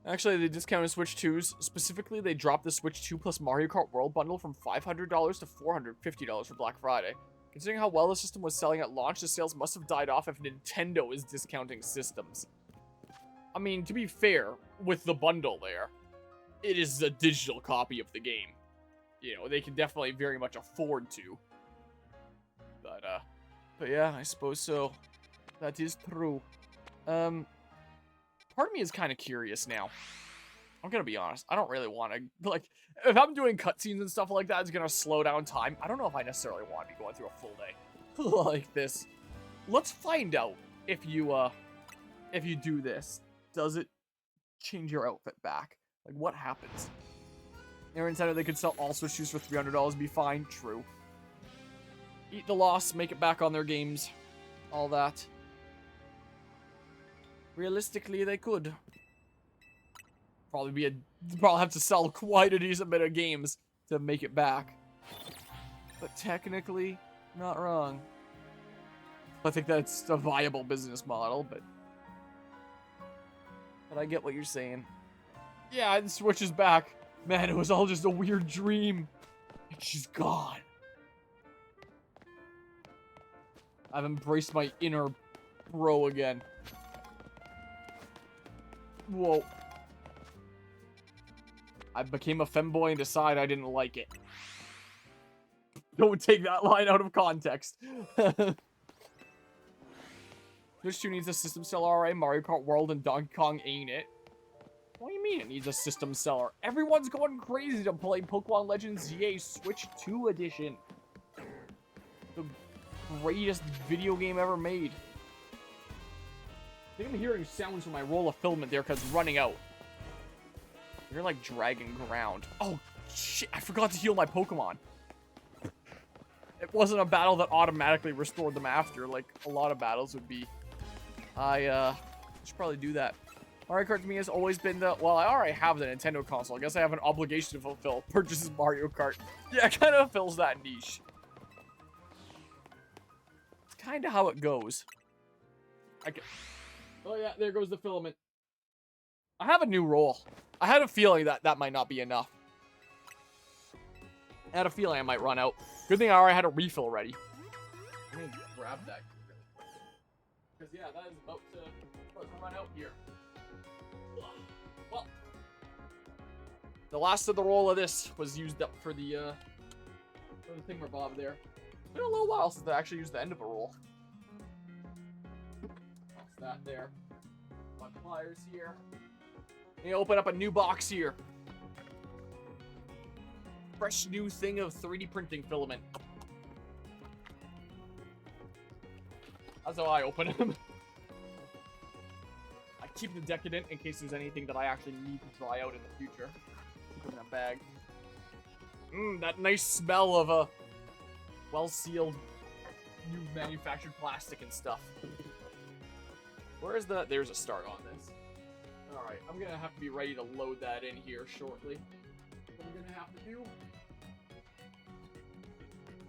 Actually, they discounted Switch 2s. Specifically, they dropped the Switch 2 plus Mario Kart World bundle from $500 to $450 for Black Friday. Considering how well the system was selling at launch, the sales must have died off if Nintendo is discounting systems. I mean, to be fair, with the bundle there, it is a digital copy of the game. You know, they can definitely very much afford to. But yeah, I suppose so. That is true. Part of me is kind of curious now. I'm gonna be honest. I don't really want to, like, if I'm doing cutscenes and stuff like that, it's gonna slow down time. I don't know if I necessarily want to be going through a full day like this. Let's find out if you do this. Does it change your outfit back? Like, what happens? Aaron said they could sell all Switch shoes for $300 and be fine. True. Eat the loss, make it back on their games. All that. Realistically, they could. Probably have to sell quite a decent bit of games to make it back. But technically, not wrong. I think that's a viable business model, but I get what you're saying. Yeah, the Switch is back. Man, it was all just a weird dream. And she's gone. I've embraced my inner bro again. Whoa. I became a femboy and decided I didn't like it. Don't take that line out of context. Switch 2 needs a system seller, alright. Mario Kart World and Donkey Kong ain't it. What do you mean it needs a system seller? Everyone's going crazy to play Pokemon Legends ZA Switch 2 Edition. The greatest video game ever made. I think I'm hearing sounds from my roll of filament there because it's running out. You're like dragging ground. Oh, shit. I forgot to heal my Pokemon. It wasn't a battle that automatically restored them after, like a lot of battles would be. I should probably do that. Mario Kart to me has always been the... Well, I already have the Nintendo console. I guess I have an obligation to fulfill. Purchases Mario Kart. Yeah, it kind of fills that niche. It's kind of how it goes. Oh, yeah, there goes the filament. I have a new roll. I had a feeling that might not be enough. I had a feeling I might run out. Good thing I already had a refill ready. Let me grab that really quick. Because, yeah, that is about to run out here. Well, the last of the roll of this was used up for the thingamabob there. It's been a little while since I actually used the end of a roll. That's that there. My pliers here. Let me open up a new box here. Fresh new thing of 3D printing filament. That's how I open them. I keep the decadent in case there's anything that I actually need to try out in the future. Put in a bag. That nice smell of a well-sealed, new manufactured plastic and stuff. Where is the... There's a start on this. Alright, I'm gonna have to be ready to load that in here shortly. What I'm gonna have to do...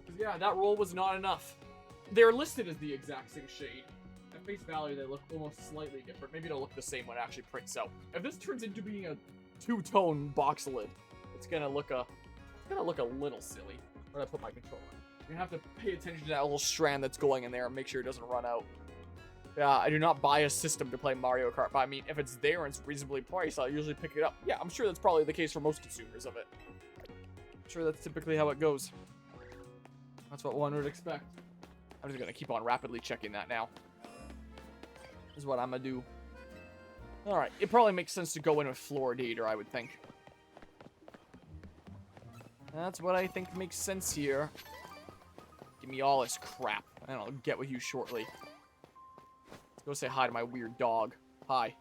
Because, yeah, that roll was not enough. They're listed as the exact same shade. At face value, they look almost slightly different. Maybe it'll look the same when it actually prints out. If this turns into being a two-tone box lid, it's gonna look a little silly. Where did I put my controller? You're gonna have to pay attention to that little strand that's going in there and make sure it doesn't run out. Yeah, I do not buy a system to play Mario Kart, but I mean, if it's there and it's reasonably priced, I'll usually pick it up. Yeah, I'm sure that's probably the case for most consumers of it. I'm sure that's typically how it goes. That's what one would expect. I'm just gonna keep on rapidly checking that now. This is what I'm gonna do. Alright, it probably makes sense to go in with Fluoridator, I would think. That's what I think makes sense here. Give me all this crap, and I'll get with you shortly. Let's go say hi to my weird dog. Hi.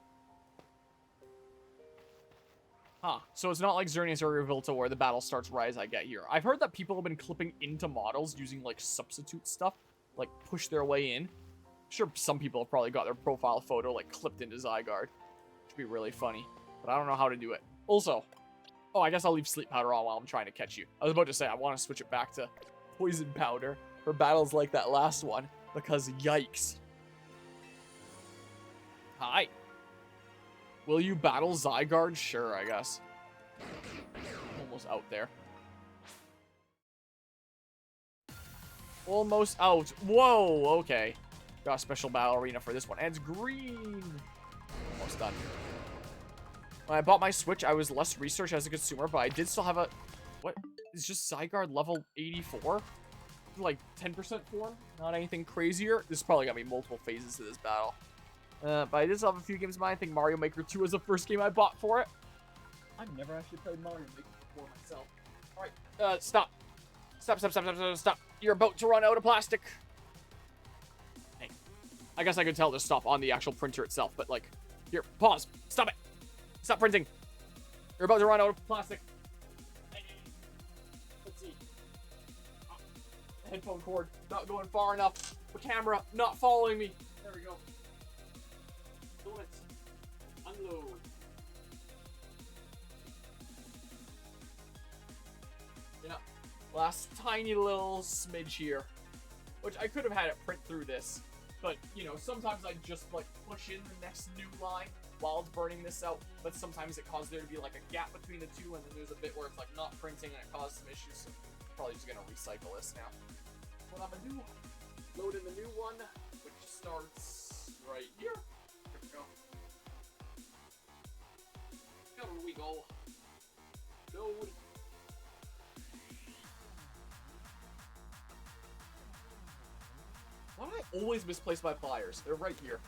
Huh. So it's not like Xerneas or Revolta where the battle starts right as I get here. I've heard that people have been clipping into models using, like, substitute stuff. Like, push their way in. I'm sure some people have probably got their profile photo, like, clipped into Zygarde. Which would be really funny. But I don't know how to do it. Also, oh, I guess I'll leave Sleep Powder on while I'm trying to catch you. I was about to say, I want to switch it back to Poison Powder for battles like that last one. Because, yikes. Hi. Will you battle Zygarde? Sure, I guess. Almost out there. Almost out. Whoa, okay. Got a special battle arena for this one. And it's green. Almost done. When I bought my Switch, I was less researched as a consumer, but I did still have a... What? It's just Zygarde level 84? Like 10% form? Not anything crazier? There's probably gonna be multiple phases to this battle. But I did still have a few games in mind. I think Mario Maker 2 was the first game I bought for it. I've never actually played Mario Maker before myself. Alright, stop. Stop. You're about to run out of plastic. Hey. I guess I could tell to stop on the actual printer itself, but like, here, pause. Stop it. Stop printing. You're about to run out of plastic. Hey. Let's see. Headphone cord not going far enough. The camera not following me. There we go. Do it. Unload. Yeah. Last tiny little smidge here. Which I could have had it print through this. But, you know, sometimes I just, like, push in the next new line while it's burning this out. But sometimes it causes there to be, like, a gap between the two. And then there's a bit where it's, like, not printing and it causes some issues. So I'm probably just going to recycle this now. What I'm going to do, load in the new one, which starts right here. There we go. There we go. Load. Why do I always misplace my pliers? They're right here.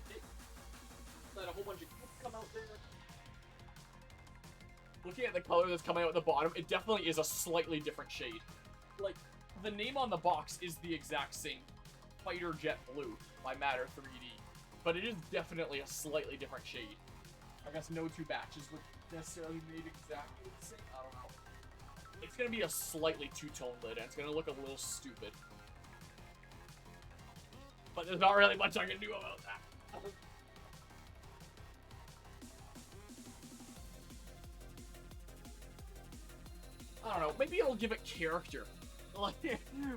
Okay. Let a whole bunch of clips come out there. Looking at the color that's coming out at the bottom, it definitely is a slightly different shade. Like, the name on the box is the exact same. Fighter Jet Blue by Matter 3D. But it is definitely a slightly different shade. I guess no two batches would necessarily be made exactly the same. I don't know. It's going to be a slightly two-tone lid, and it's going to look a little stupid. But there's not really much I can do about that. I don't know, maybe I'll give it character.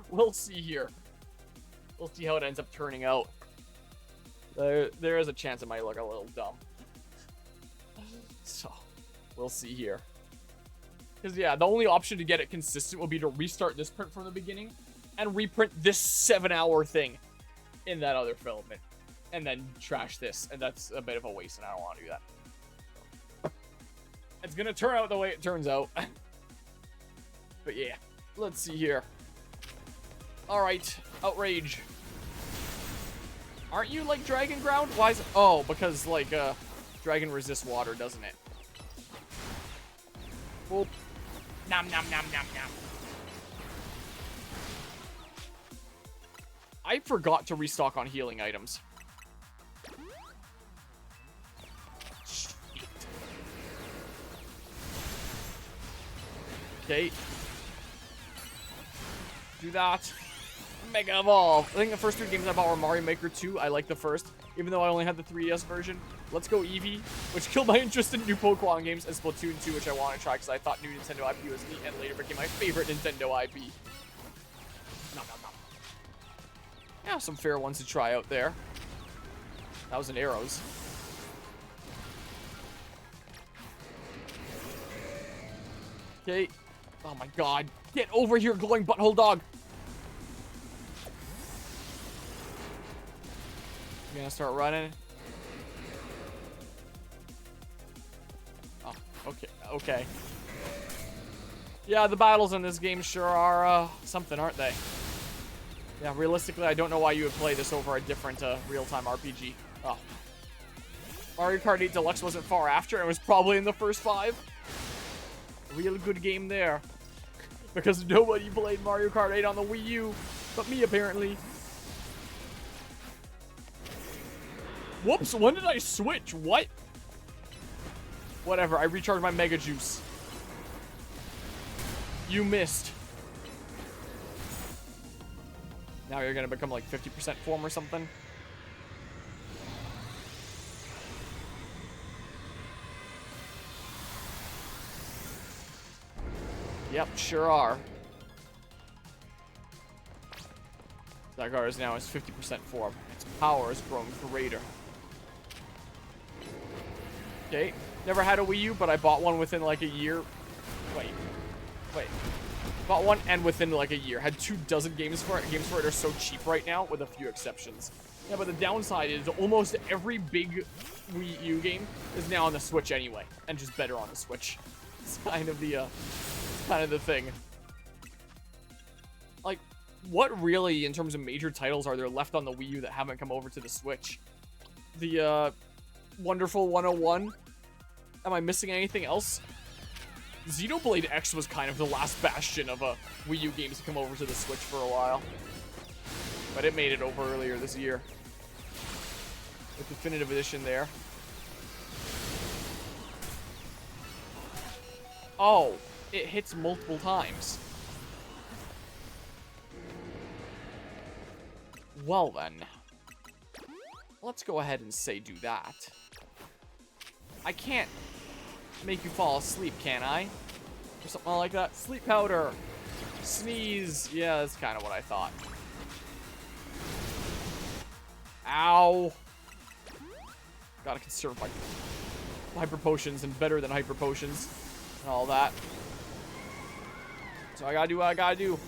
We'll see here. We'll see how it ends up turning out. There is a chance it might look a little dumb. So, we'll see here. Because, yeah, the only option to get it consistent will be to restart this print from the beginning and reprint this 7-hour thing in that other filament. And then trash this. And that's a bit of a waste, and I don't want to do that. It's going to turn out the way it turns out. But, yeah. Let's see here. Alright. Outrage. Aren't you, like, Dragon Ground? Why is it? Oh, because, like, Dragon resists water, doesn't it? Well, nom nom nom nom nom. I forgot to restock on healing items. Shit. Okay. Do that. Mega Evolve. I think the first 3 games I bought were Mario Maker 2. I like the first, even though I only had the 3DS version. Let's Go Eevee, which killed my interest in new Pokémon games, and Splatoon 2, which I want to try because I thought new Nintendo IP was neat, and later became my favorite Nintendo IP. Nom, nom, nom. Yeah, some fair ones to try out there. 1,000 arrows. Okay. Oh my god. Get over here, glowing butthole dog. You're gonna start running. Oh, okay, okay. Yeah, the battles in this game sure are, something, aren't they? Yeah, realistically, I don't know why you would play this over a different, real-time RPG. Oh. Mario Kart 8 Deluxe wasn't far after, and was probably in the first 5. Real good game there. Because nobody played Mario Kart 8 on the Wii U, but me, apparently. Whoops, when did I switch? What? Whatever, I recharged my Mega Juice. You missed. Now you're gonna become like 50% form or something. Yep, sure are. Zygarde is now his 50% form. Its power has grown greater. Okay. Never had a Wii U, but I bought one within like a year. Wait. Bought one and within like a year. Had 24 games for it. Games for it are so cheap right now, with a few exceptions. Yeah, but the downside is almost every big Wii U game is now on the Switch anyway, and just better on the Switch. It's kind of the thing. Like, what really, in terms of major titles, are there left on the Wii U that haven't come over to the Switch? The Wonderful 101. Am I missing anything else? Xenoblade X was kind of the last bastion of Wii U games to come over to the Switch for a while. But it made it over earlier this year. With Definitive Edition there. Oh, it hits multiple times. Well then. Let's go ahead and say do that. I can't make you fall asleep, can I? Or something like that. Sleep powder. Sneeze. Yeah, that's kind of what I thought. Ow. Gotta conserve my hyper potions and better than hyper potions and all that. So I gotta do what I gotta do.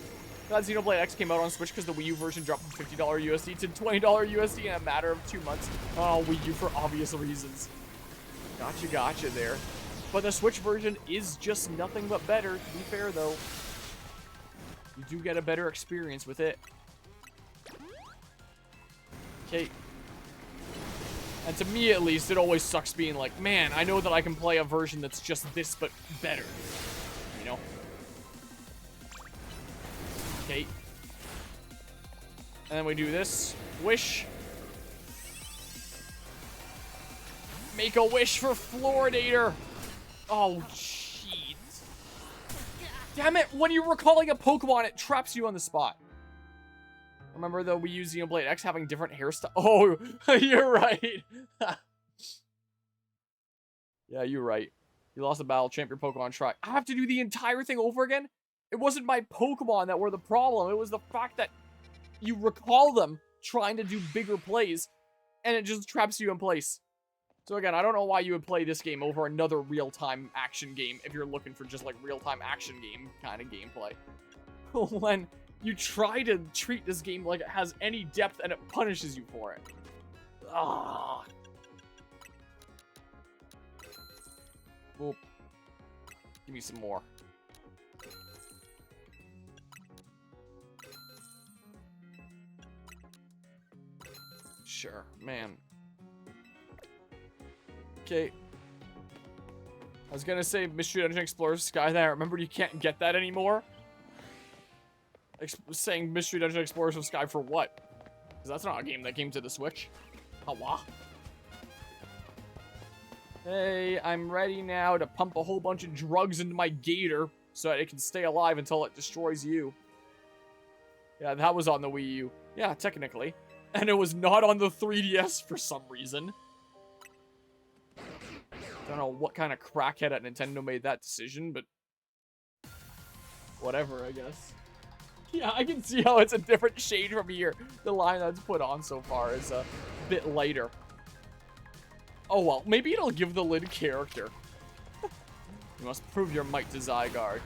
Glad Xenoblade X came out on Switch because the Wii U version dropped from $50 USD to $20 USD in a matter of 2 months. Oh, Wii U for obvious reasons. Gotcha there. But the Switch version is just nothing but better, to be fair, though. You do get a better experience with it. Okay. And to me, at least, it always sucks being like, man, I know that I can play a version that's just this, but better. You know? Okay. And then we do this. Wish. Make a wish for Floridator. Oh, jeez. Damn it. When you're recalling a Pokemon, it traps you on the spot. Remember the Wii U Xenoblade X having different hairstyles? Oh, you're right. Yeah, you're right. You lost the battle, champ your Pokemon, try. I have to do the entire thing over again? It wasn't my Pokemon that were the problem. It was the fact that you recall them trying to do bigger plays, and it just traps you in place. So again, I don't know why you would play this game over another real-time action game if you're looking for just like real-time action game kind of gameplay. When you try to treat this game like it has any depth and it punishes you for it. Ah. Well, give me some more. Sure, man. Okay. I was gonna say Mystery Dungeon Explorer Skydive. Remember, you can't get that anymore. Saying Mystery Dungeon Explorers of Sky for what? Because that's not a game that came to the Switch. Hawa. Hey, I'm ready now to pump a whole bunch of drugs into my gator so that it can stay alive until it destroys you. Yeah, that was on the Wii U. Yeah, technically. And it was not on the 3DS for some reason. Don't know what kind of crackhead at Nintendo made that decision, but whatever, I guess. Yeah, I can see how it's a different shade from here. The line that's put on so far is a bit lighter. Oh well, maybe it'll give the lid character. You must prove your might to Zygarde.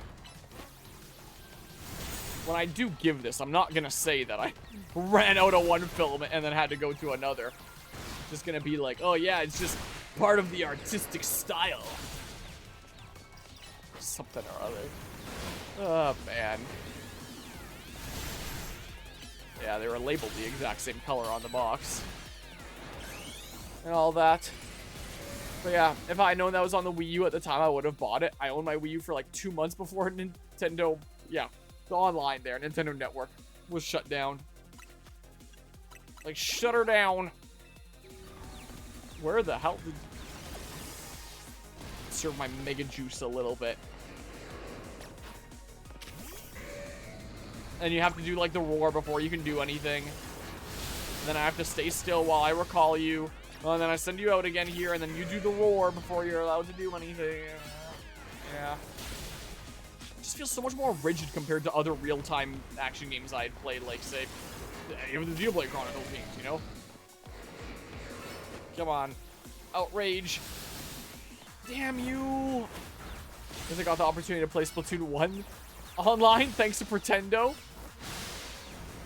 When I do give this, I'm not gonna say that I ran out of one filament and then had to go to another. It's just gonna be like, oh yeah, it's just part of the artistic style. Something or other. Oh, man. Yeah, they were labeled the exact same color on the box. And all that. But yeah, if I had known that was on the Wii U at the time, I would have bought it. I owned my Wii U for like 2 months before Nintendo, yeah, the online there, Nintendo Network was shut down. Like, shut her down. Where the hell did... Serve my Mega Juice a little bit. And you have to do, like, the roar before you can do anything. And then I have to stay still while I recall you. And then I send you out again here, and then you do the roar before you're allowed to do anything. Yeah. It just feels so much more rigid compared to other real-time action games I had played, like, say, even the Xenoblade Chronicles games, you know? Come on. Outrage. Damn you. Because I got the opportunity to play Splatoon 1 online thanks to Pretendo.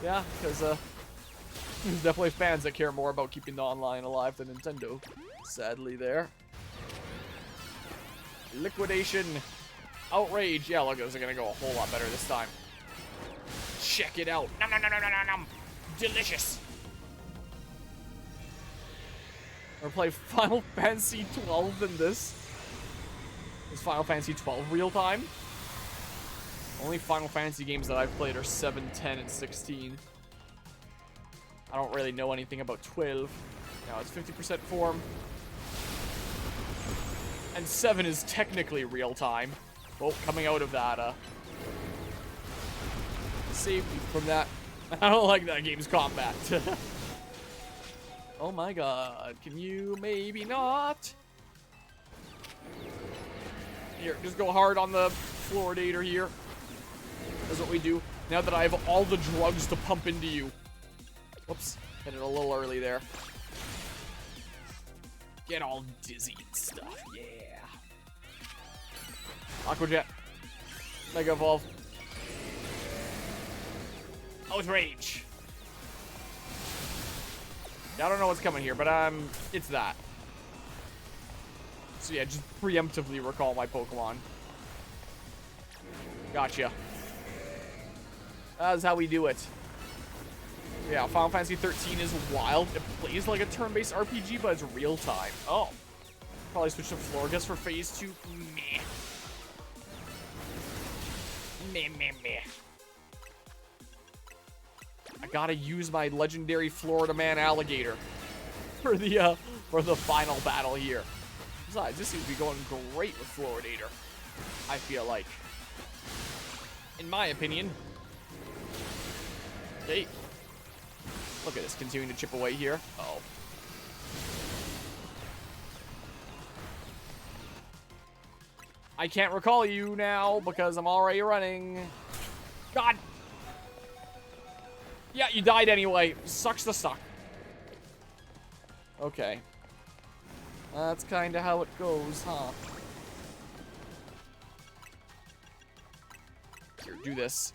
Yeah, because there's definitely fans that care more about keeping the online alive than Nintendo. Sadly there. Liquidation. Outrage. Yeah, look, those are going to go a whole lot better this time. Check it out. Nom, nom, nom, nom, nom, nom. Delicious. Or play Final Fantasy 12 than this. Is Final Fantasy 12 real time? Only Final Fantasy games that I've played are 7, 10, and 16. I don't really know anything about 12. Now it's 50% form. And 7 is technically real time. Oh, coming out of that, save me from that. I don't like that game's combat. Oh my god, can you maybe not? Here, just go hard on the Floridator here. That's what we do. Now that I have all the drugs to pump into you. Whoops, hit it a little early there. Get all dizzy and stuff, yeah. Aqua Jet. Mega Evolve. Outrage. I don't know what's coming here, but it's that. So yeah, just preemptively recall my Pokemon. Gotcha. That's how we do it. Yeah, Final Fantasy 13 is wild. It plays like a turn-based RPG, but it's real time. Oh. Probably switch to Florges for Phase 2. Meh. Meh, meh, meh. I gotta use my legendary Florida Man Alligator for the final battle here. Besides, this seems to be going great with Floridator, I feel like. In my opinion. Okay. Look at this, continuing to chip away here. Uh-oh. I can't recall you now because I'm already running. God! Yeah, you died anyway. Sucks to suck. Okay. That's kind of how it goes, huh? Here, do this.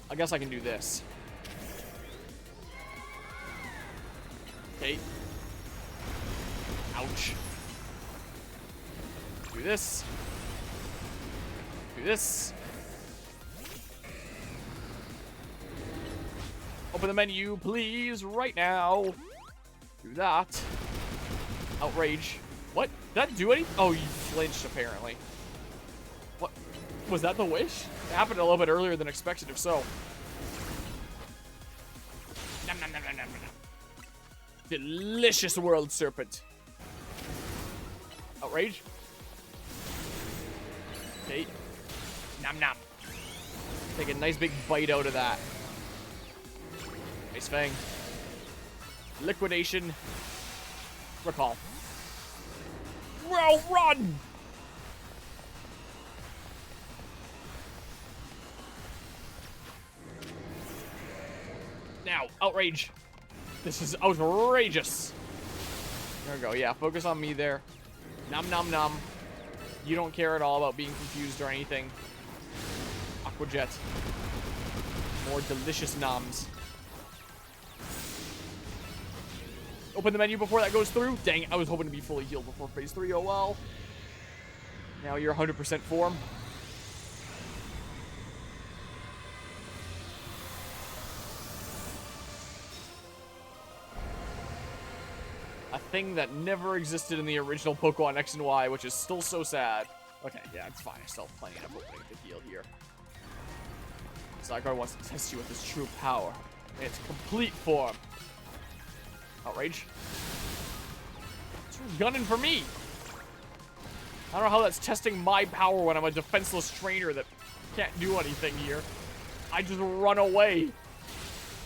I guess I can do this. Okay. Ouch. Do this. Do this. Open the menu, please, right now. Do that. Outrage. What? Did that do anything? Oh, you flinched, apparently. What? Was that the wish? It happened a little bit earlier than expected, if so. Nom, nom, nom, nom, nom, nom. Delicious World Serpent. Outrage. Okay. Nom, nom. Take a nice big bite out of that. Nice Fang. Liquidation. Recall. Bro, run! Now, outrage. This is outrageous. There we go. Yeah, focus on me there. Nom nom nom. You don't care at all about being confused or anything. Aqua Jet. More delicious noms. Open the menu before that goes through. Dang, I was hoping to be fully healed before Phase 3. Oh well. Now you're 100% form. A thing that never existed in the original Pokemon X and Y, which is still so sad. Okay, yeah, it's fine. I still have plenty enough opening to heal here. Zygarde wants to test you with his true power. In its complete form. Outrage. It's gunning for me. I don't know how that's testing my power when I'm a defenseless trainer that can't do anything here. I just run away.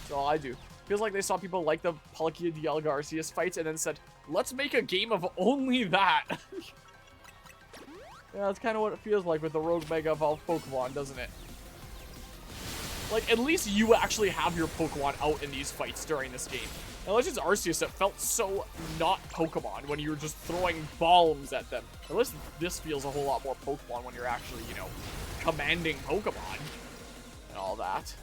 That's all I do. Feels like they saw people like the Palkia DL Garcias fights and then said, let's make a game of only that. Yeah, that's kind of what it feels like with the Rogue Mega Evolved Pokemon, doesn't it? Like, at least you actually have your Pokemon out in these fights during this game. In Legends Arceus, it felt so not Pokemon when you were just throwing bombs at them. At least this feels a whole lot more Pokemon when you're actually, you know, commanding Pokemon and all that.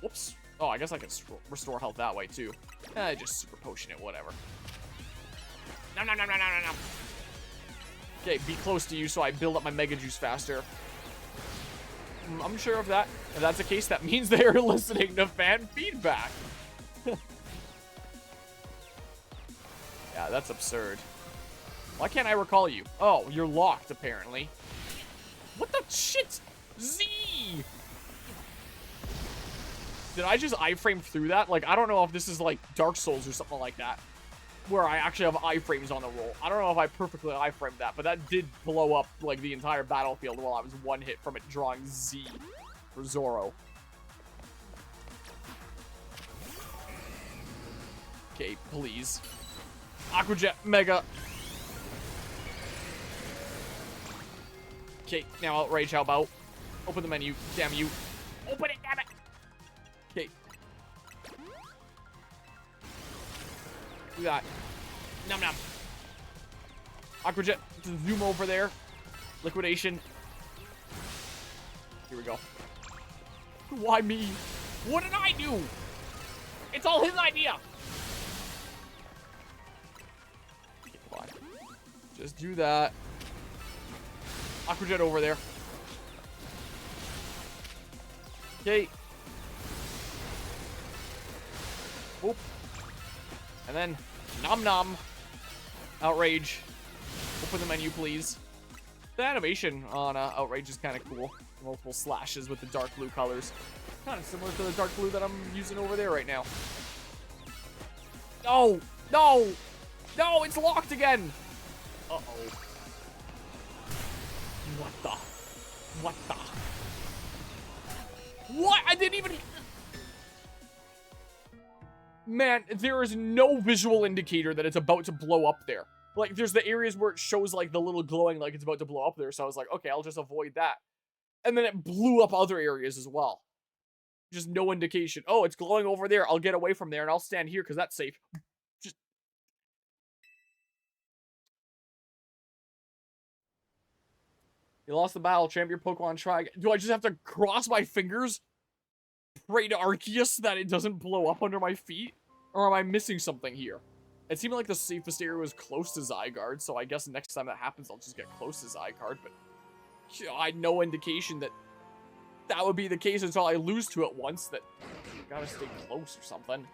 Whoops. Oh, I guess I can restore health that way, too. Just Super Potion it, whatever. No, no, no, no, no, no, no. Okay, be close to you so I build up my Mega Juice faster. I'm sure of that. If that's the case, that means they're listening to fan feedback. Yeah, that's absurd. Why can't I recall you? Oh, you're locked, apparently. What the shit? Z! Did I just iframe through that? Like, I don't know if this is like Dark Souls or something like that, where I actually have iframes on the roll. I don't know if I perfectly iframed that, but that did blow up like the entire battlefield while I was one hit from it drawing Z for Zoro. Okay, please. Aqua Jet Mega. Okay, now Outrage, how about? Open the menu, damn you. Open it, damn it! Okay. We got Num Num. Aqua Jet, zoom over there. Liquidation. Here we go. Why me? What did I do? It's all his idea. Okay, come on. Just do that. Aqua Jet over there. Okay. Oop. And then Nom Nom. Outrage. Open the menu, please. The animation on Outrage is kind of cool. Multiple slashes with the dark blue colors. Kind of similar to the dark blue that I'm using over there right now. No! No! No, it's locked again! Uh-oh. What the? What the? What? I didn't even... Man, there is no visual indicator that it's about to blow up there. Like, there's the areas where it shows, like, the little glowing like it's about to blow up there. So I was like, okay, I'll just avoid that. And then it blew up other areas as well. Just no indication. Oh, it's glowing over there. I'll get away from there and I'll stand here because that's safe. Just... You lost the battle. Champ your Pokemon. Try again. Do I just have to cross my fingers? Pray to Arceus that it doesn't blow up under my feet? Or am I missing something here? It seemed like the safest area was close to Zygarde, so I guess next time that happens, I'll just get close to Zygarde, but you know, I had no indication that that would be the case until I lose to it once, that I gotta stay close or something.